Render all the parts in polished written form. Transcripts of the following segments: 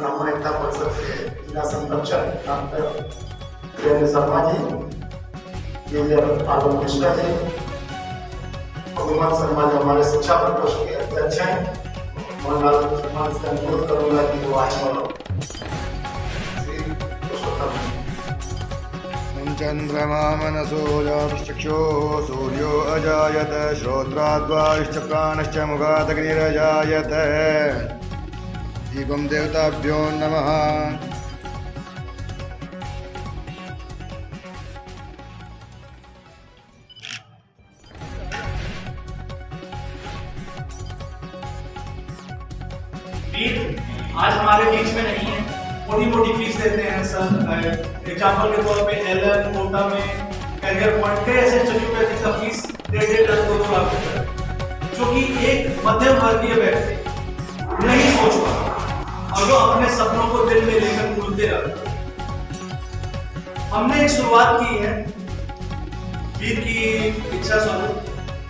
प्रामाणिकता परिषद के जिला संरक्षक डॉक्टर वीरेंद्र शर्मा जी, ये आलोक मिश्रा जी, अभिमत शर्मा जी हमारे शिक्षा प्रकोष्ठ के अध्यक्ष हैं। मैं सम्मान से अनुरोध करूंगा कि वो आए और चंद्रमा मनसो चक्षु सूर्यो अजायत श्रोत्राद्वाश्च प्राणश्च मुखादग्निरजायत। दीपं देवताभ्यो नमः। आज हमारे बीच में नहीं है, मोटी मोटी फीस देते हैं सर। एग्जाम्पल के तौर पे एलएन कोटा में कैरियर पॉइंट के ऐसे इंस्टीट्यूट का फीस 1.5-2 लाख रुपए, जो कि एक मध्यम वर्गीय व्यक्ति नहीं सोच पा और वो अपने सपनों को दिल में लेकर कूदते रहते। हमने एक शुरुआत की है वीर की इच्छा स्वरूप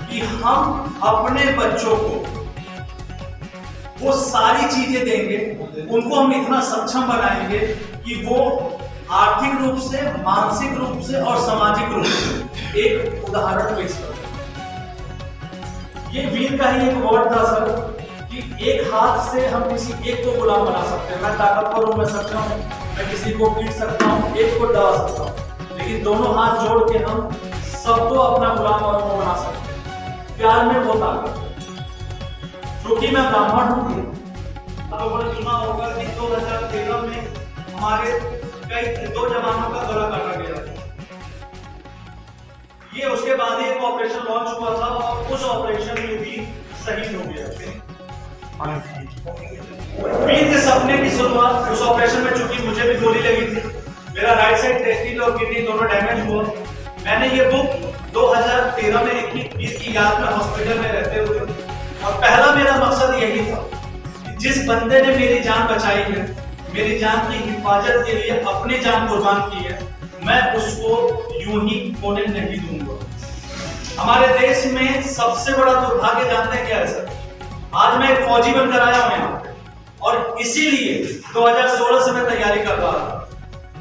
कि हम अपने बच्चों को वो सारी चीजें देंगे, उनको हम इतना सक्षम बनाएंगे कि वो आर्थिक रूप से, मानसिक रूप से और सामाजिक रूप से एक उदाहरण पेश कर। ये वीर का ही एक वर्ड था सर कि एक हाथ से हम किसी एक को गुलाम बना सकते हैं। मैं ताकतवर हूं, मैं सक्षम हूं, मैं किसी को पीट सकता हूं, एक को दबा सकता हूं, लेकिन दोनों हाथ जोड़ के हम सबको अपना गुलाम और वो बना सकते हैं। प्यार में वो ताकत, क्योंकि मैं ब्राह्मण हूँ। चुना होगा कि 2013 में हमारे कई 2 जवानों का गला काटा गया था। ये उसके बाद ही एक ऑपरेशन लॉन्च हुआ था और उस ऑपरेशन में भी शहीद हो गया थे। वीर के सपने की शुरुआत उस ऑपरेशन में, चूंकि मुझे भी गोली लगी थी, मेरा राइट साइड टेस्टिकल और किडनी दोनों डैमेज हुआ। मैंने ये बुक 2013 में वीर की याद में हॉस्पिटल में रहते हुए, और पहला मेरा मकसद यही था कि जिस बंदे ने मेरी जान बचाई है, मेरी जान की हिफाजत के लिए अपनी जान कुर्बान की है, मैं उसको यूं ही खोने नहीं दूंगा। हमारे देश में सबसे बड़ा दुर्भाग्य जानते हैं क्या है सर? आज मैं एक फौजी बनकर आया हूं यहाँ पे, और इसीलिए 2016 से मैं तैयारी कर रहा था।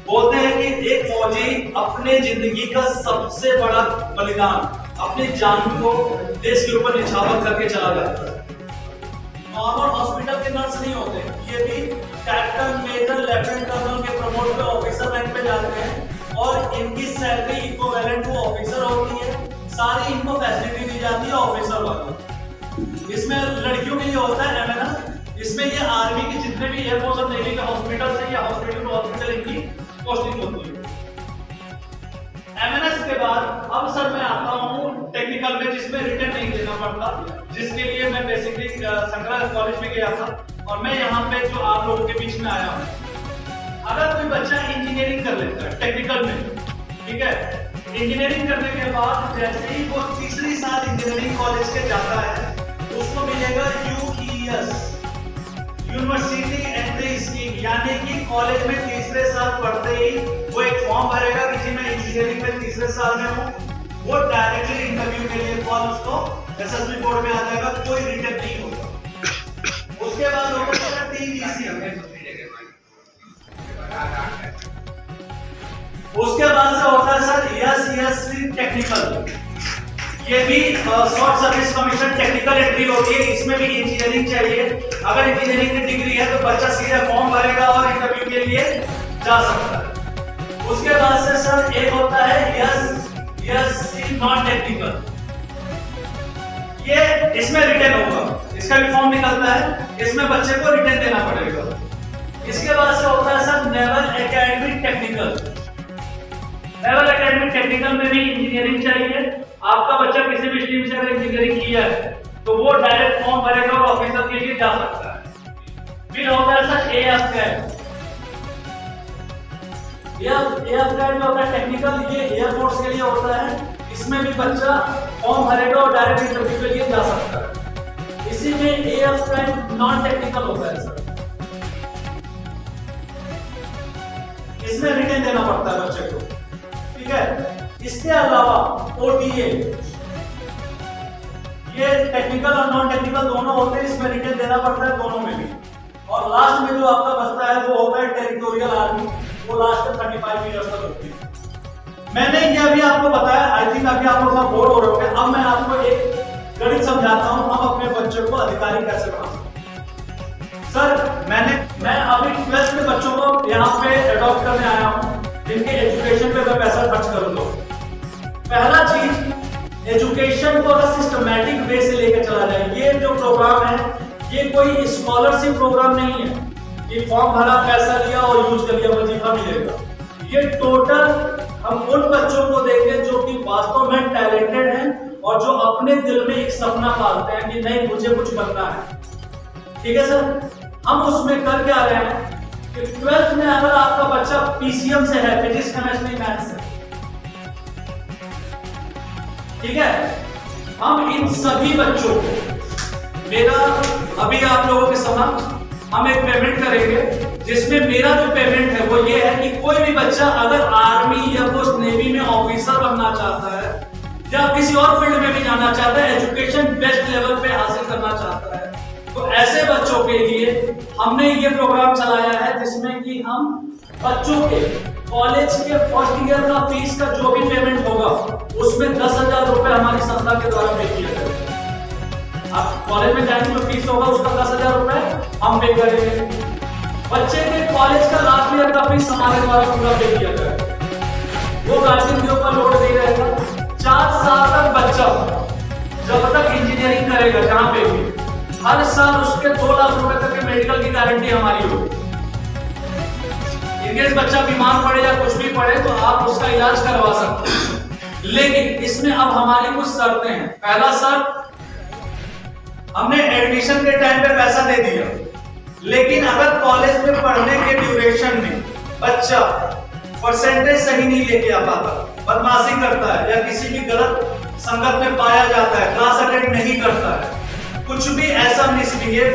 बोलते हैं कि एक फौजी अपने जिंदगी का सबसे बड़ा बलिदान, अपनी जान को देश के ऊपर निछावर करके चला जाता है। नॉर्मल हॉस्पिटल के नर्स नहीं होते, ये भी कैप्टन, मेजर, लेफ्टिनेंट कर्नल के प्रमोट पे ऑफिसर रैंक पे जाते हैं, और इनकी सैलरी इक्विवेलेंट टू ऑफिसर होती है। सारी इनको फैसिलिटी दी जाती है ऑफिसर वाली। इसमें लड़कियों के लिए होता है एमएनएस, इसमें ये आर्मी के जितने भी एयरफोर्स और नेवी के हॉस्पिटल से या हॉस्पिटल टू हॉस्पिटल इनकी पोस्टिंग होती है। एमएनएस के बाद अब सर मैं आता हूँ टेक्निकल में, जिसमें रिटर्न नहीं देना पड़ता, जिसके लिए मैं बेसिकली शंकरा कॉलेज में गया था, और मैं यहाँ पे जो आप लोगों के बीच में आया हूँ। अगर कोई बच्चा इंजीनियरिंग कर लेता है टेक्निकल में, ठीक है, इंजीनियरिंग करने के बाद जैसे ही वो तीसरी साल इंजीनियरिंग कॉलेज के जाता है, उसको मिलेगा यूईएस, यूनिवर्सिटी एंट्री स्कीम, यानी कि कॉलेज में तीसरे साल पढ़ते ही वो एक फॉर्म भरेगा कि जी मैं इंजीनियरिंग में तीसरे साल में हूँ। वो डायरेक्टली इंटरव्यू के लिए कॉल उसको एसएसबी बोर्ड में आ जाएगा, कोई रिटर्न नहीं होगा। उसके बाद होगा टीजीसी, उसके बाद से होता है सर एसएससी टेक्निकल। ये भी short service commission technical entry होती है, इसमें भी इंजीनियरिंग चाहिए। अगर इंजीनियरिंग की डिग्री है तो बच्चा सीधा फॉर्म भरेगा और इंटरव्यू के लिए जा सकता है। उसके बाद से सर एक होता है एसएससी नॉन टेक्निकल, ये इसमें रिटर्न होगा, इसका भी फॉर्म निकलता है, इसमें बच्चे को रिटर्न देना पड़ेगा। इसके बाद से होता है sir naval academy technical. Naval academy technical में भी इंजीनियरिंग चाहिए। आपका बच्चा किसी भी स्ट्रीम से अगर इंजीनियरिंग किया है तो वो डायरेक्ट फॉर्म भरेगा और ऑफिसर के लिए जा सकता है। फिर होता है sir AF CAD. AF CAD जो होता है टेक्निकल, ये एयरफोर्स के लिए होता है। इसमें भी बच्चा फॉर्म भरेगा और डायरेक्ट इंटरव्यू के लिए जा सकता है। इसी में एएफ कैड नॉन टेक्निकल होता है सर, इसमें रिटर्न देना पड़ता है बच्चे को, ठीक है। इसके अलावा ओटीए, ये टेक्निकल और नॉन टेक्निकल दोनों होते हैं, इसमें रिटर्न देना पड़ता है दोनों में भी। और लास्ट में जो आपका बचता है टेरिटोरियल आर्मी, वो लास्ट 35 ईयर्स तक होती है। मैंने ये अभी आपको बताया, आई थिंक अभी आप लोग सब बोर हो रहे होंगे। अब मैं आपको एक गणित समझाता हूं, हम अपने बच्चों को अधिकारी कैसे बना सकते हैं। सर मैं अभी 12th के बच्चों को यहाँ पे अडॉप्ट करने आया हूँ, जिनके एजुकेशन पे मैं पैसा खर्च करूंगा। पहला चीज, एजुकेशन को अगर सिस्टमैटिक वे से लेकर चला जाए। ये जो प्रोग्राम है ये कोई स्कॉलरशिप प्रोग्राम नहीं है कि फॉर्म भरा, पैसा लिया और यूज कर लिया, वजीफा मिलेगा। ये टोटल हम उन बच्चों को देंगे जो कि वास्तव में टैलेंटेड हैं और जो अपने दिल में एक सपना पालते हैं कि नहीं मुझे कुछ बनना है। ठीक है सर, हम उसमें कर क्या रहे हैं कि 12th में अगर आपका बच्चा पीसीएम से है, फिजिक्स केमिस्ट्री मैथ्स से, ठीक है, हम इन सभी बच्चों को, मेरा अभी आप लोगों के समक्ष हम एक पेमेंट करेंगे, जिसमें मेरा जो पेमेंट है वो ये है कि कोई भी बच्चा अगर आर्मी या पोस्ट नेवी में ऑफिसर बनना चाहता है या किसी और फील्ड में भी जाना चाहता है, एजुकेशन बेस्ट लेवल पे हासिल करना चाहता है, तो ऐसे बच्चों के लिए हमने ये प्रोग्राम चलाया है जिसमें कि हम बच्चों के कॉलेज के फर्स्ट ईयर का फीस का जो भी पेमेंट होगा उसमें 10,000 रुपए हमारी संस्था के द्वारा पे किया जाएगा। आप कॉलेज में जाएंगे जो फीस होगा उसका 10,000 रुपए हम पे करेंगे। बच्चे के कॉलेज का लास्ट ईयर का फीस हमारे द्वारा पूरा पे किया जाएगा, वो गार्जियन के ऊपर लोड नहीं रहेगा। 4 साल तक बच्चा जब तक इंजीनियरिंग करेगा जहां पे भी, हर साल उसके 2 लाख रुपए तक की मेडिकल की गारंटी हमारी होगी। इनकेस बच्चा बीमार पड़े या कुछ भी पड़े तो आप उसका इलाज करवा सकते हैं। लेकिन इसमें अब हमारी कुछ शर्तें हैं। पहला शर्त, हमने एडमिशन के टाइम पे पैसा दे दिया, लेकिन अगर कॉलेज में पढ़ने के ड्यूरेशन में बच्चा परसेंटेज सही नहीं लेके आ पाता, बदमाशी करता है या किसी भी गलत संगत में पाया जाता है, क्लास अटेंड नहीं करता है, कुछ भी ऐसा मिसबिहेव